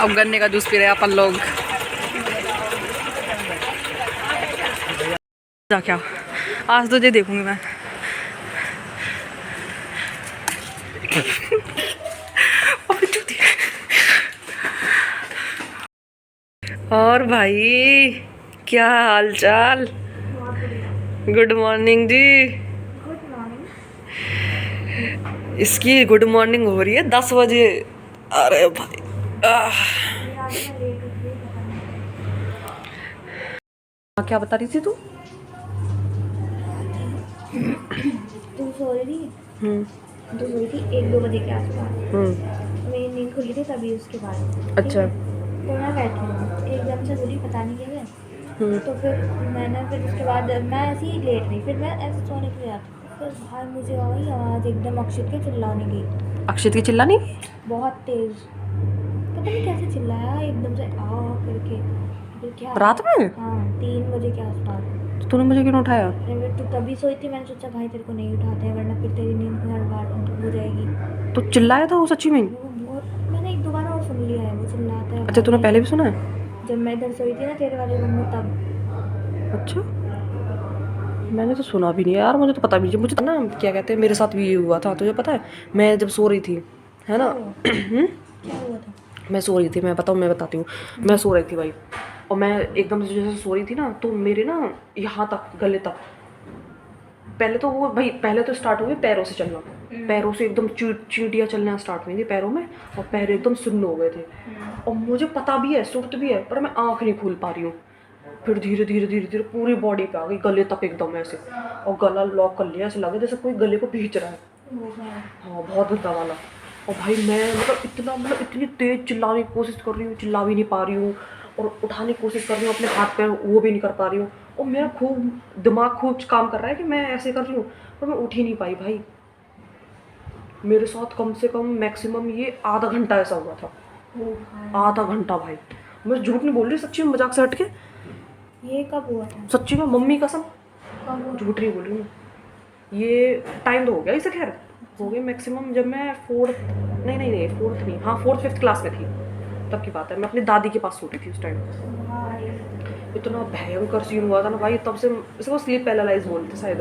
अब गन्ने का जूस पी रहे हैं अपन लोग। जा क्या आज तुझे देखूंगी मैं। और भाई क्या हाल चाल? गुड मॉर्निंग जी। इसकी गुड मॉर्निंग हो रही है 10 बजे। अरे भाई क्या बता रही थी तू? तू सो रही थी? तू सोई थी 1-2 बजे के आसपास। मेरी नींद खुली थी तभी उसके बाद। अच्छा। तो मैं बैठी हूँ, एकदम से बोली पता नहीं कैसे। तो फिर उसके बाद मैं ऐसे ही लेट रही, फिर मैं ऐसे सोने के लिए आती, फिर बाहर मुझे आई आवाज़ एकदम अक्षित के चिल्लाने की। अक्षित की चिल्लानी? बहुत तेज, पता नहीं कैसे चिल्लाया एकदम से आ करके। फिर क्या रात में? हाँ 3 बजे के आसपास। तो तूने मुझे क्यों उठाया? तो तभी सोई थी, मैंने सोचा भाई तेरे को नहीं उठाते हैं वरना फिर तेरी नींद गड़बड़ हो जाएगी। तो चिल्लाया था वो सच्ची में? मैंने 1-2 बार और सुन लिया है वो चिल्लाता है। अच्छा तूने पहले भी सुना है? जब मैं इधर सोई थी ना तेरे वाले रूम में तब। अच्छा मैंने तो सुना भी नहीं यार, मुझे तो पता भी नहीं। मुझे तो ना क्या कहते हैं, मेरे साथ भी ये हुआ था, तुझे पता है? मैं जब सो रही थी है ना क्या हुआ था? मैं सो रही थी, मैं बताती हूँ। मैं सो रही थी भाई, और मैं एकदम से जैसे सो रही थी ना, तो मेरे ना यहाँ तक गले तक, पहले तो वो भाई पहले तो स्टार्ट हुई पैरों से चलना। पैरों से एकदम चींटियाँ चलना स्टार्ट हुई थी पैरों में, और पैर एकदम सुन्न हो गए थे। और मुझे पता भी है, सुर्त भी है, पर मैं आँख नहीं खोल पा रही हूँ। फिर धीरे धीरे धीरे धीरे पूरी बॉडी पे आ गई, गले तक एकदम ऐसे, और गला लॉक कर लिया, ऐसे लगा जैसे कोई गले को खींच रहा है। हाँ बहुत गंदा वाला। और भाई मैं मतलब इतनी तेज चिल्लाने की कोशिश कर रही हूँ, चिल्ला भी नहीं पा रही हूँ, और उठाने की कोशिश कर रही हूँ अपने हाथ पैर, वो भी नहीं कर पा रही हूँ। और मेरा खूब दिमाग खूब काम कर रहा है कि मैं ऐसे कर रही हूँ, पर मैं उठ ही नहीं पाई भाई। मेरे साथ कम से कम मैक्सिमम ये आधा घंटा ऐसा हुआ था। आधा घंटा भाई, मैं झूठ नहीं बोल रही, सच्ची में मजाक से हट के। ये कब हुआ था? सच्ची में मम्मी कसम, कब? झूठ नहीं बोल रही हूँ। ये टाइम तो हो गया इसे, खैर हो गई मैक्सिमम जब मैं फोर्थ नहीं, हाँ 4th-5th क्लास में थी, तब की बात है। मैं अपनी दादी के पास सोती थी उस टाइम। इतना भयंकर सीन हुआ था ना भाई, तब से इसको स्लीप पैरालाइज बोलते शायद,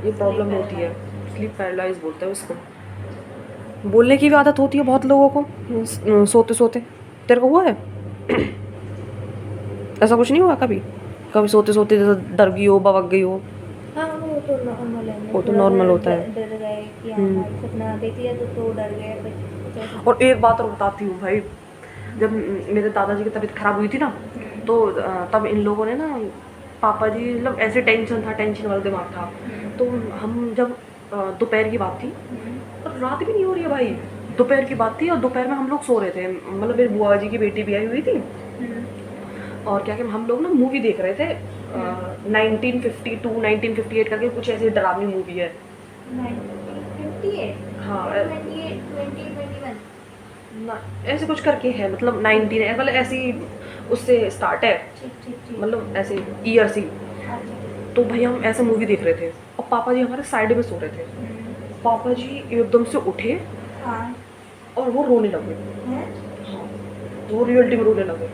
ये प्रॉब्लम होती है, स्लीप पैरालाइज बोलते हैं उसको। बोलने की भी आदत होती है बहुत लोगों को सोते सोते। तेरे को हुआ है ऐसा? कुछ नहीं हुआ कभी? कभी सोते सोते जैसे डर गई हो, बवक गई हो? हाँ वो तो नॉर्मल है, वो तो नॉर्मल होता है। डर गए कि हाँ भाई सपना देख लिया तो डर गए। और एक बात और बताती हूँ भाई, जब मेरे दादाजी की तबीयत खराब हुई थी ना, तो तब इन लोगों ने ना, पापा जी मतलब ऐसे टेंशन वाला दिमाग था। तो हम जब दोपहर की बात थी, और रात भी नहीं हो रही है भाई, दोपहर की बात थी, और दोपहर में हम लोग सो रहे थे, मतलब मेरी बुआ जी की बेटी भी आई हुई थी। और क्या हम लोग ना मूवी देख रहे थे, 1952 1958 करके कुछ ऐसी डरावनी मूवी है। 1958? हाँ 2021? ऐसे कुछ करके है, मतलब 19 है, मतलब ऐसी उससे स्टार्ट है, ठीक। मतलब ऐसे ईयर सी। तो भाई हम ऐसे मूवी देख रहे थे, और पापा जी हमारे साइड में सो रहे थे। पापा जी एकदम से उठे हाँ। और वो रोने लगे। हाँ वो रियलिटी में रोने लगे,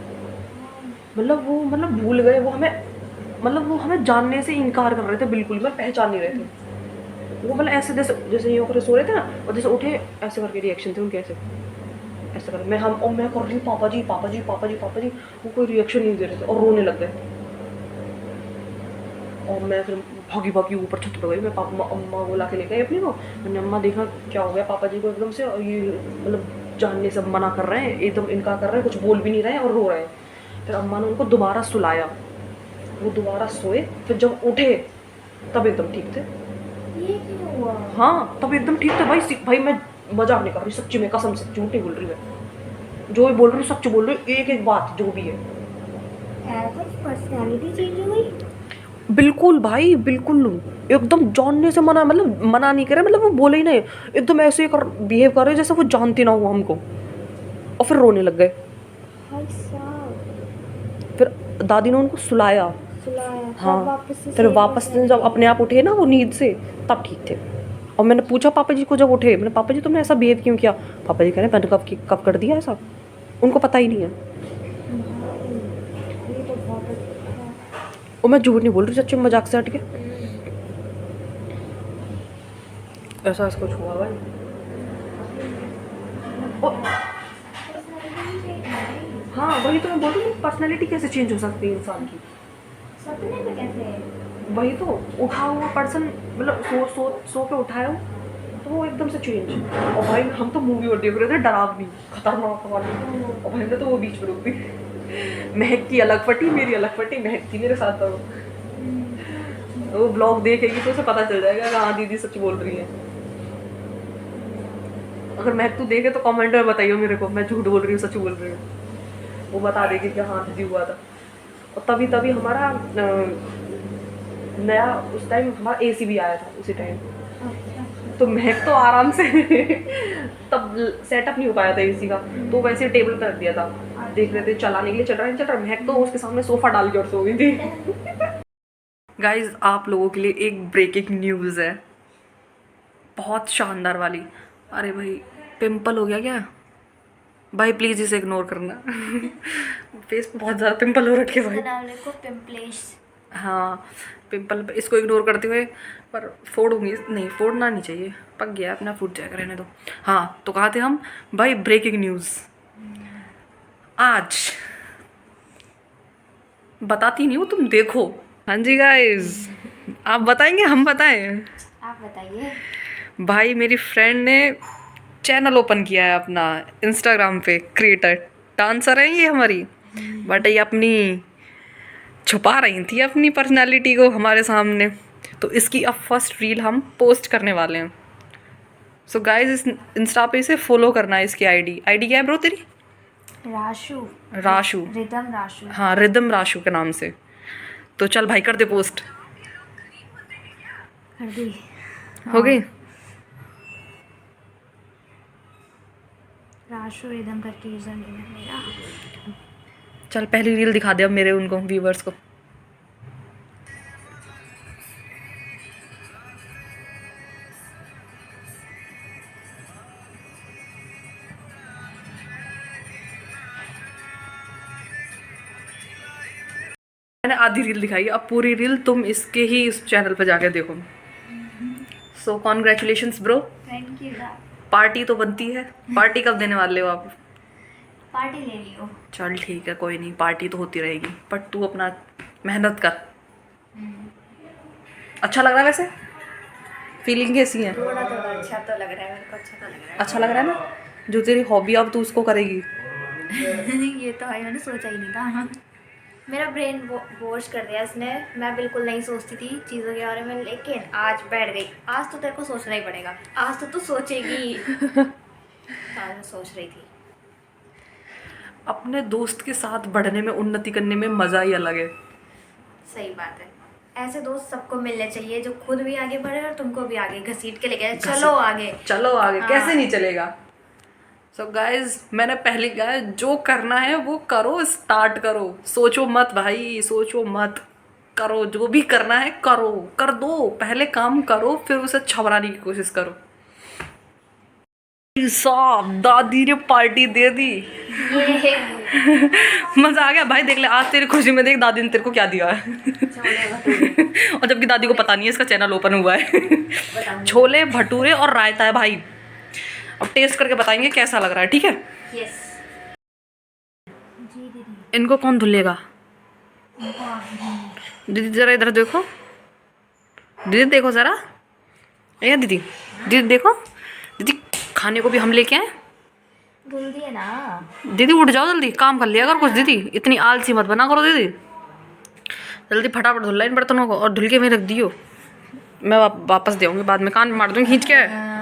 मतलब भूल गए वो हमें, मतलब वो हमें जानने से इनकार कर रहे थे, बिल्कुल मैं पहचान नहीं रहे थे। वो मतलब ऐसे जैसे जैसे ये होकर सो रहे थे ना, और जैसे उठे ऐसे करके रिएक्शन थे उनके, ऐसे कर, मैं कर रही हूँ पापा जी पापा जी पापा जी पापा जी, वो कोई रिएक्शन नहीं दे रहे थे और रोने लग गए। और मैं फिर भागी भागी ऊपर छत पर गई, मैं पापा अम्मा को ला के ले गई अपनी को। मैंने अम्मा देखा क्या हो गया पापा जी को एकदम से, और ये मतलब जानने से मना कर रहे हैं, एकदम इनकार कर रहे हैं, कुछ बोल भी नहीं रहे हैं और रो रहे हैं। फिर अम्मा ने उनको दोबारा सुलाया, वो दोबारा सोए, फिर जब उठे तब एकदम ठीक थे। ये क्यों हुआ? हाँ तब एकदम ठीक थे भाई मैं मजाक नहीं कर रही, सच्ची में कसम से, झूठ नहीं बोल रही मैं, जो भी बोल रही हूँ सच बोल रही हूँ, एक बात जो भी है। पर्सनालिटी चेंज हो गई? बिल्कुल भाई बिल्कुल, एकदम जानने से मना, मतलब मना नहीं करे, मतलब वो बोले ही नहीं, एकदम ऐसे ही बिहेव कर रहे जैसे वो जानते ना हो हमको, और फिर रोने लग गए। भाई साहब। फिर दादी ने उनको सुलाया। हाँ फिर वापस जब अपने आप उठे ना वो नींद से, तब ठीक थे। और मैंने पूछा पापा जी को जब उठे, मैंने पापा जी तुमने ऐसा बिहेव क्यों किया? पापा जी कह रहे हैं मैंने कब कर दिया ऐसा? उनको पता ही नहीं है। ये तो बहुत अच्छा। और मैं झूठ नहीं बोल रही सच्ची, मजाक से हट के ऐसा कुछ हुआ भाई। हाँ वही तो मैं बोल रही हूँ, पर्सनैलिटी कैसे चेंज हो सकती है इंसान की। सपने में कैसे? वही तो, उठा हुआ पर्सन मतलब सो के उठाया हो तो वो एकदम से चेंज। और भाई हम तो मूवी और देख रहे थे डरावनी खतरनाक वाली, और भाई ने तो वो बीच में रुक गई। महक की अलग फटी, मेरी अलग फटी, महक थी मेरे साथ तो। वो ब्लॉग देखेगी तो उसे पता चल जाएगा कि हाँ दीदी सच बोल रही है। अगर महक तू देखे तो कमेंट में बताइयो मेरे को, मैं झूठ बोल रही हूँ सच बोल रही हूँ। वो बता देगी कि हाँ दीदी हुआ था। और तभी तभी हमारा नया उस टाइम हमारा एसी भी आया था उसी टाइम। तो महक तो आराम से तब सेटअप नहीं हो पाया था एसी का, तो वैसे टेबल पर रख दिया था, देख रहे थे चलाने के लिए, चल रहा है चल रहा है। महक तो उसके सामने सोफा डाल के और सो गई थी। गाइज आप लोगों के लिए एक ब्रेकिंग न्यूज़ है, बहुत शानदार वाली। अरे भाई पिंपल हो गया क्या भाई, प्लीज़ इसे इग्नोर करना। फेस पे बहुत ज़्यादा पिंपल हो रखे भाई। नाम लिखो पिंपलेश। हाँ पिंपल, इसको इग्नोर करते हुए, पर फोड़ूंगी नहीं, फोड़ना नहीं चाहिए, पक गया अपना, फूट जाएगा, रहने दो। हाँ तो कहाँ थे हम भाई, ब्रेकिंग न्यूज़। आज बताती नहीं हूँ, तुम देखो। हाँ जी गाइस, आप बताएंगे हम बताएं? आप बताइए। भाई मेरी फ्रेंड ने चैनल ओपन किया है अपना इंस्टाग्राम पे, क्रिएटर डांसर है ये हमारी, बट ये अपनी छुपा रही थी अपनी पर्सनालिटी को हमारे सामने, तो इसकी अब फर्स्ट रील हम पोस्ट करने वाले हैं। सो गाइस इस इंस्टा पे इसे फॉलो करना है, इसकी आईडी क्या है ब्रो तेरी? राशु। राशु, रिदम राशु। हाँ रिदम राशु के नाम से। तो चल भाई कर दे पोस्ट। कर दी। हो गई? राशु रिदम करके यूजर नेम है मेरा। चल पहली रील दिखा दे अब मेरे उनको व्यूवर्स को। मैंने आधी रील दिखाई, अब पूरी रील तुम इसके ही इस चैनल पे जाके देखो। सो congratulations bro, thank you. Party तो बनती है। पार्टी कब देने वाले हो आप? पार्टी ले लियो। चल ठीक है कोई नहीं, पार्टी तो होती रहेगी, पर तू अपना मेहनत कर। अच्छा लग रहा है वैसे? फीलिंग कैसी है? थोड़ा थोड़ा अच्छा तो लग रहा है मेरे को, अच्छा तो लग रहा अच्छा लग रहा है ना? जो तेरी हॉबी अब तू उसको करेगी। है। ये तो है, मैंने सोचा ही नहीं था। मेरा ब्रेन वॉश कर दिया इसने। मैं बिल्कुल नहीं सोचती थी चीज़ों के बारे में, लेकिन आज बैठ गई। आज तो तेरे को सोचना ही पड़ेगा, आज तो तू सोचेगी। आज मैं सोच रही थी। अपने दोस्त के साथ बढ़ने में, उन्नति करने में मज़ा ही अलग है। सही बात है, ऐसे दोस्त सबको मिलने चाहिए जो खुद भी आगे बढ़े और तुमको भी आगे घसीट के लेके जाए। चलो आगे, चलो आगे। हाँ। कैसे नहीं चलेगा? सो गाइज मैंने पहले कहा जो करना है वो करो, स्टार्ट करो, सोचो मत भाई, सोचो मत, करो जो भी करना है करो, कर दो, पहले काम करो फिर उसे अच्छा बनाने की कोशिश करो। साहब दादी ने पार्टी दे दी। ये मजा आ गया भाई, देख ले आज तेरी खुशी में, देख दादी ने तेरे को क्या दिया है। और जबकि दादी को पता नहीं है इसका चैनल ओपन हुआ है। छोले भटूरे और रायता है भाई, अब टेस्ट करके बताएंगे कैसा लग रहा है, ठीक है? यस जी दीदी। इनको कौन धुलेगा? दीदी जरा इधर देखो, दीदी देखो जरा, ये दीदी, दीदी देखो, दीदी खाने को भी हम लेके आए। धुल दिए ना दीदी उठ जाओ जल्दी, काम कर लिया कर कुछ, दीदी इतनी आलसी मत बना करो दीदी, जल्दी फटाफट धुल इन बर्तनों को और धुल के मैं रख दियो। मैं वापस दे आऊँगी बाद में, कान में मार दूँगी खींच के।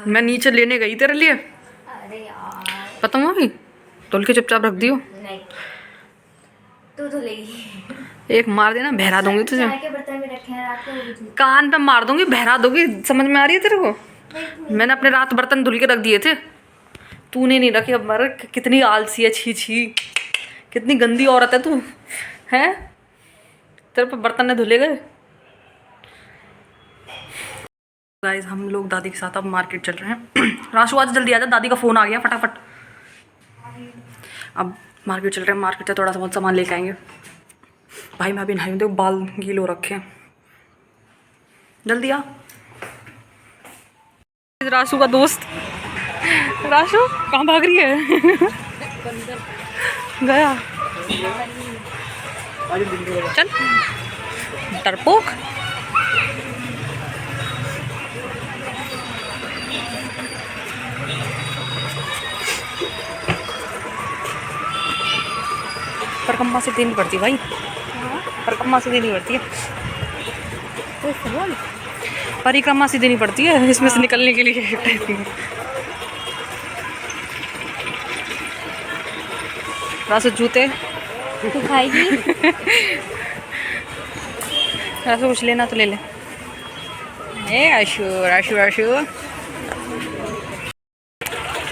मैं नीचे लेने गई तेरे लिए, अरे यार खत्म हो गई, धुल के चुपचाप रख दियो। नहीं, तू धुलेगी। एक मार देना, बहरा दूंगी तुझे, चाय के बर्तन भी रखे हैं रात को, वो भी धुल। कान पे मार दूंगी, बहरा दूंगी, समझ में आ रही है तेरे को? मैंने अपने रात बर्तन धुल के रख दिए थे, तूने नहीं रखे। अब मर, कितनी आलसी है, छी छी, कितनी गंदी औरत है तू, हैं? तेरे पे बर्तन ने धुले गए। गाइस हम लोग दादी के साथ अब मार्केट चल रहे हैं। राशु आज जल्दी आ जा, दादी का फ़ोन आ गया, फटाफट। अब मार्केट चल रहे हैं, मार्केट से थोड़ा सा बहुत सामान लेके आएंगे। भाई मैं अभी नहाई हूँ, देखो बाल गीले हो रखे हैं। जल्दी आ। राशु का दोस्त, राशु कहाँ भाग रही है? गया, चल डरपोक। परकम्मा से देनी पड़ती है भाई, परिक्रमा से देनी पड़ती है, परिक्रमा से देनी पड़ती है इसमें से निकलने के लिए टाइप की। रासु जूते तू खाएगी? रासु कुछ लेना तो ले ले। ए आशु राशु राशु।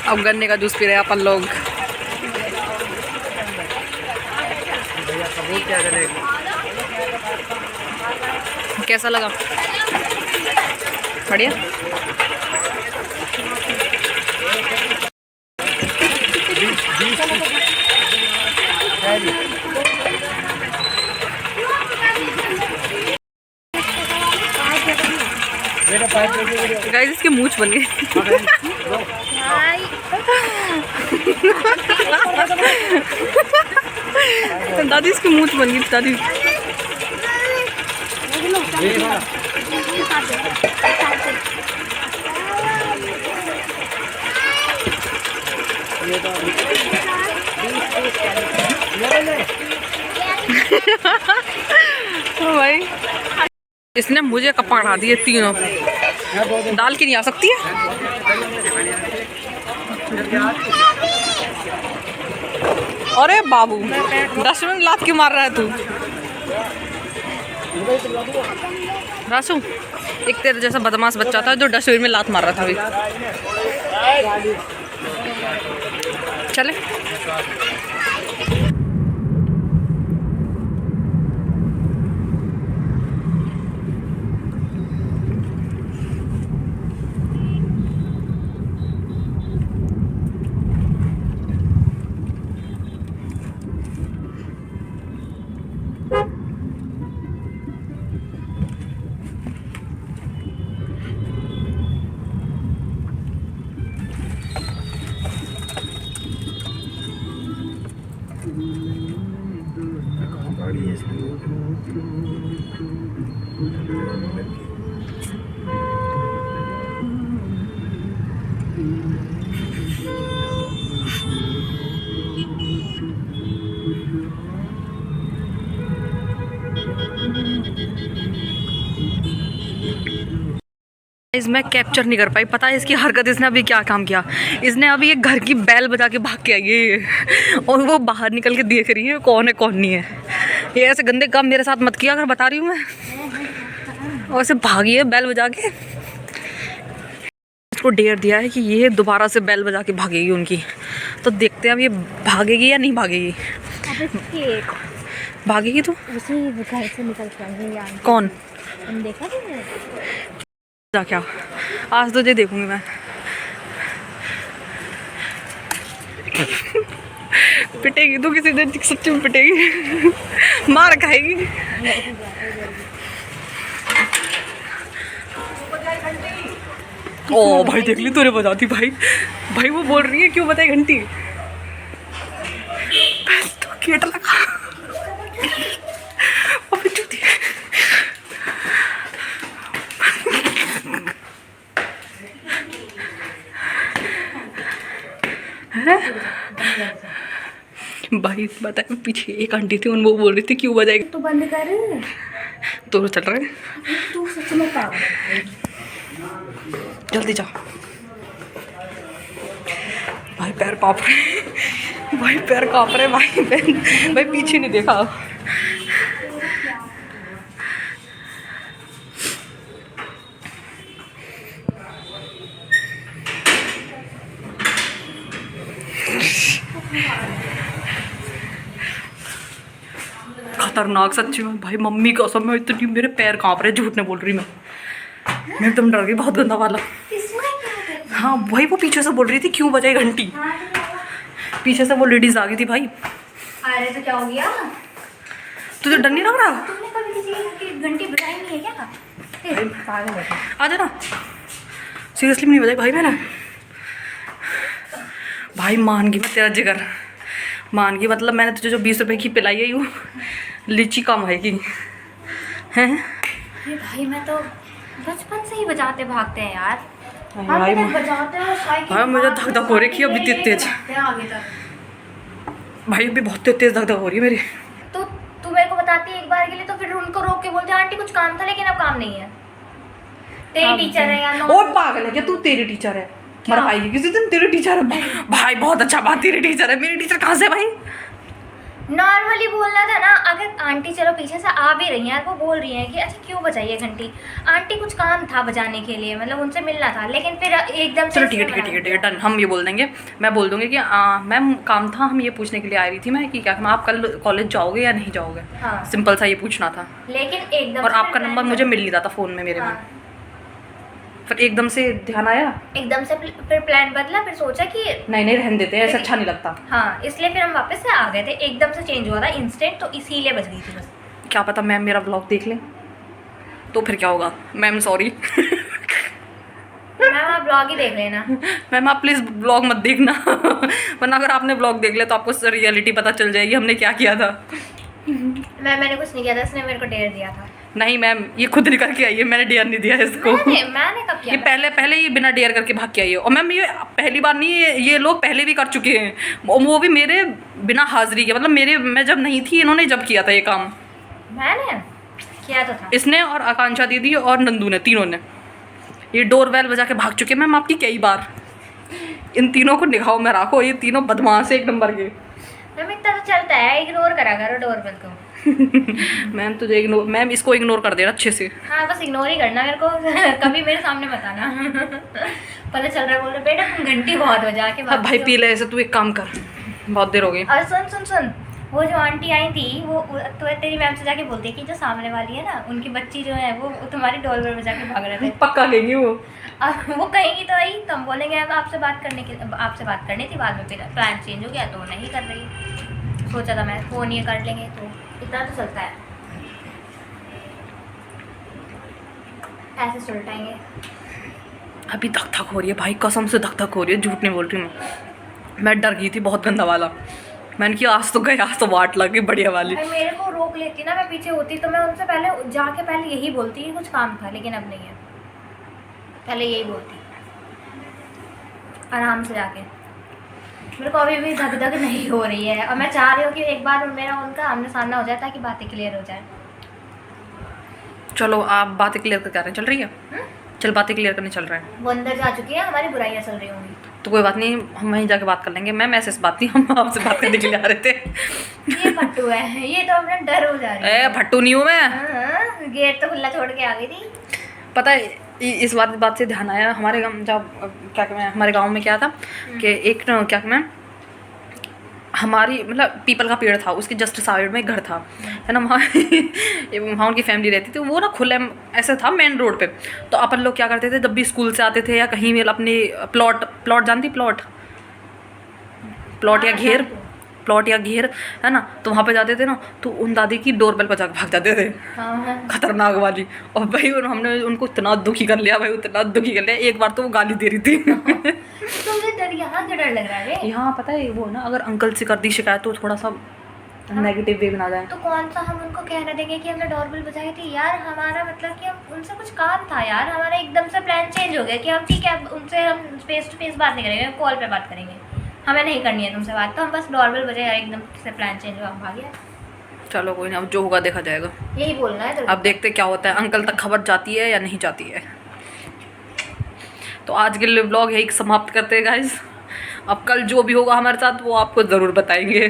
अब गन्ने का जूस पी रहे हैं अपन लोग। कैसा लगा? बढ़िया। गाइस इसके मूंछ बन गए। दादी इसकी मूंछ बन गई दादी। भाई इसने मुझे पकड़ा दिए तीनों, डाल के नहीं आ सकती है। अरे बाबू डस्टबिन लात क्यों मार रहा है तू? रासू एक तेरे जैसा बदमाश बच्चा था जो डस्टबिन में लात मार रहा था अभी। चले मैं कैप्चर नहीं कर पाई, पता है इसकी हरकत। इसने अभी क्या काम किया, इसने अभी एक घर की बैल बजा के भाग के आई है और वो बाहर निकल के देख रही है कौन है कौन नहीं है। ये ऐसे गंदे काम मेरे साथ मत किया अगर, बता रही हूँ मैं। और ऐसे भागी है बैल बजा के। इसको डेयर दिया है कि ये दोबारा से बैल बजा के भागेगी उनकी, तो देखते हैं अब ये भागेगी या नहीं भागेगी। भागेगी तो उसी घर से निकल के कौन देखा तुमने? जा क्या आज तुझे देखूंगी मैं। पिटेगी तो किसी दिन सच्ची में पिटेगी, मार खाएगी। ओ भाई देख ली तूने बजाती। भाई भाई वो बोल रही है क्यों बताए घंटी, तो गेट लगा। भाई बता पीछे एक आंटी थी, उन वो बोल रही थी क्यों बजाएगी। तो बंद कर, तो चल रहा है तू सच में पागल। जल्दी जा। भाई पैर कांप रहे, भाई पैर कांप रहे। भाई पीछे नहीं देखा। खतरनाक सच्ची में भाई, मम्मी कसम में इतनी मेरे पैर कांप रहे, झूठ नहीं बोल रही मैं एकदम डर गई, बहुत गंदा वाला। हाँ वही वो पीछे से बोल रही थी क्यों बजाई घंटी, पीछे से वो लेडीज आ गई थी भाई। अरे तो क्या हो गया? तुझे डर नहीं लग रहा? तुमने कभी किसी की घंटी बजाई नहीं है क्या? पागल है। आ जा ना, सीरियसली नहीं बजाई भाई मैंने। भाई मान गई मैं तेरा जिगर, मान गई। मतलब मैंने तुझे जो 20 रुपए की पिलाई है यूँ लीची कम आएगी हैं। ये भाई मैं तो बचपन से ही बजाते भागते हैं यार। भाई बजाते हैं साइकिल। भाई मुझे धक धक हो रही है अभी तेज। आगे तक। भाई अभी बहुत तेज धक धक हो रही है मेरी। तो तू मेरे को बताती है एक बार के लिए, तो फिर उनको रोक के बोलते आंटी कुछ काम था, लेकिन अब काम नहीं है। तेरी टीचर है यार। और पागल है क्या तू? तेरी टीचर है, मर पाएगी किसी दिन। तेरी टीचर है भाई, बहुत अच्छा बात, तेरी टीचर है। मेरी टीचर कहाँ से भाई? नॉर्मली बोलना था ना। अगर आंटी चलो पीछे से आ भी रही हैं, वो बोल रही हैं कि अच्छा क्यों बजाइए घंटी, आंटी कुछ काम था बजाने के लिए, मतलब उनसे मिलना था, लेकिन फिर एकदम से चलो ठीक है ठीक है ठीक है ठीक है, डन। हम ये बोल देंगे, मैं बोल दूंगी कि मैम काम था, हम ये पूछने के लिए आ रही थी मैं कि क्या आप कल कॉलेज जाओगे या नहीं जाओगे। हाँ। सिंपल सा ये पूछना था। लेकिन एकदम और से आपका नंबर मुझे मिल नहीं रहा था फ़ोन में मेरे में। फिर एकदम से ध्यान आया, एकदम से फिर प्लान बदला, फिर सोचा कि नहीं रहने देते हैं, ऐसा अच्छा नहीं लगता। हाँ, इसलिए फिर हम वापस से आ गए थे। एकदम से चेंज हुआ था इंस्टेंट, तो इसीलिए बच गई थी बस। क्या पता मैम मेरा ब्लॉग देख लें तो फिर क्या होगा। मैम सॉरी मैम आप ब्लॉग ही देख लेना। मैम आप प्लीज़ ब्लॉग मत देखना वरना अगर आपने ब्लॉग देख लिया तो आपको रियलिटी पता चल जाएगी हमने क्या किया था। मैंने कुछ नहीं किया था, इसने मेरे को डेयर दिया था। नहीं मैम ये खुद निकल के आई है, मैंने डेयर नहीं दिया है इसको। मैंने कब किया? ये पहले ये बिना डेयर करके भाग के आई है। और मैम ये पहली बार नहीं, ये लोग पहले भी कर चुके हैं, वो भी मेरे बिना हाजिरी के। मतलब मैं जब नहीं थी, इन्होंने जब किया था ये काम। मैंने किया तो था। इसने और आकांक्षा दीदी और नंदू ने, तीनों ने ये डोर बेल बजा के भाग चुके हैं। मैम आपकी कई बार, इन तीनों को निगाहों में रखो, ये तीनों बदमाश एक नंबर के। मैम इतना तो चलता है, इग्नोर करा करो डोर बेल को। मैम तुझे इग्नोर, मैम इसको इग्नोर कर देना अच्छे से। हाँ बस इग्नोर ही करना मेरे को कभी मेरे सामने बताना पता चल रहा है बोल रहे बेटा तुम घंटी बहुत बजा के अब भाई पी ले ऐसे, तू एक काम कर, बहुत देर हो गई। और सुन सुन सुन, वो जो आंटी आई थी वो तो तेरी मैम से जाके बोलती है कि जो सामने वाली है ना, उनकी बच्ची जो है वो तुम्हारी डोर बेल बजा के भाग रहे थे। पक्का लेंगी वो। अब वो कहेंगी तो आई, तो हम बोलेंगे अब आपसे बात करनी थी, बाद में फिर प्लान चेंज हो गया तो नहीं कर रही। सोचा था मैं फ़ोन ये कर लेंगे, तो इतना तो चलता है, ऐसे सुलटाएंगे। अभी धक धक हो रही है भाई, कसम से धक धक हो रही है, झूठ नहीं बोल रही मैं डर गई थी बहुत गंदा वाला। मैंने कि आज तो गए, आज तो वाट लग गई बढ़िया वाली। भाई मेरे को रोक लेती ना, मैं पीछे होती तो मैं उनसे पहले यही बोलती कि कुछ काम था, लेकिन अब नहीं है। पहले यही बोलती आराम से जाके। मेरे को अभी भी धक धक नहीं हो रही है, और मैं चाह रही हूँ कि एक बार मेरा उनका आमने सामना हो जाए ताकि बातें क्लियर हो जाए। चलो आप बातें क्लियर कर रहे हैं, चल रही है? चल बातें क्लियर करने चल रहे हैं। वो अंदर जा चुकी है, हमारी बुराइयाँ चल रही होंगी। तो कोई बात नहीं, हम वहीं जाके बात कर लेंगे। मैम ऐसे बात नहीं, हम आपसे बात करने के लिए आ रहे थे। ये भट्टू है, ये तो अपना डर हो जा रही है। भट्टू नहीं हूँ मैं। हाँ, गेट तो खुला छोड़ के आ गई थी। पता है इस बात से ध्यान आया, हमारे गाँव जब क्या कहते हैं, हमारे गाँव में क्या था कि एक क्या कहते हैं, हमारी मतलब पीपल का पेड़ था, उसके जस्ट साइड में घर था, है ना। वहाँ उनकी फैमिली रहती थी। वो ना खुले ऐसे था मेन रोड पे। तो अपन लोग क्या करते थे, जब भी स्कूल से आते थे या कहीं भी अपने प्लॉट जानती, प्लॉट या घेर है ना, तो वहाँ पे जाते थे ना, तो उन दादी की डोरबेल बजा के भाग जाते थे। हाँ। खतरनाक वाली। और भाई हमने उनको इतना दुखी कर लिया भाई, इतना दुखी कर लिया। एक बार तो वो गाली दे रही थी। तुमसे डर यहाँ क्यों डर लग रहा है? यहाँ पता है वो ना, अगर अंकल से कर दी शिकायत तो थोड़ा सा नेगेटिव वे बना जाए। तो कौन सा हम उनको कहने देंगे कि हमने डोरबेल बजाई थी यार? हमारा मतलब कि हम उनसे कुछ काम था यार, हमारा एकदम से प्लान चेंज हो गया कि हम ठीक है उनसे हम फेस टू फेस बात नहीं करेंगे, कॉल पे बात करेंगे, हमें नहीं करनी है तुमसे बात, तो हम बस डोरबेल बजाए, एकदम से प्लान चेंज हुआ, हम भाग गया। चलो कोई नहीं, अब जो होगा देखा जाएगा। यही बोलना है। अब देखते क्या होता है, अंकल तक खबर जाती है या नहीं जाती है। तो आज के लिए व्लॉग यही समाप्त करते हैं गाइस। अब कल जो भी होगा हमारे साथ वो आपको ज़रूर बताएंगे।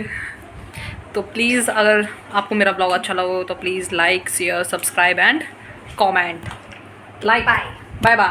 तो प्लीज़ अगर आपको मेरा व्लॉग अच्छा लगा तो please like share subscribe and comment. Bye bye.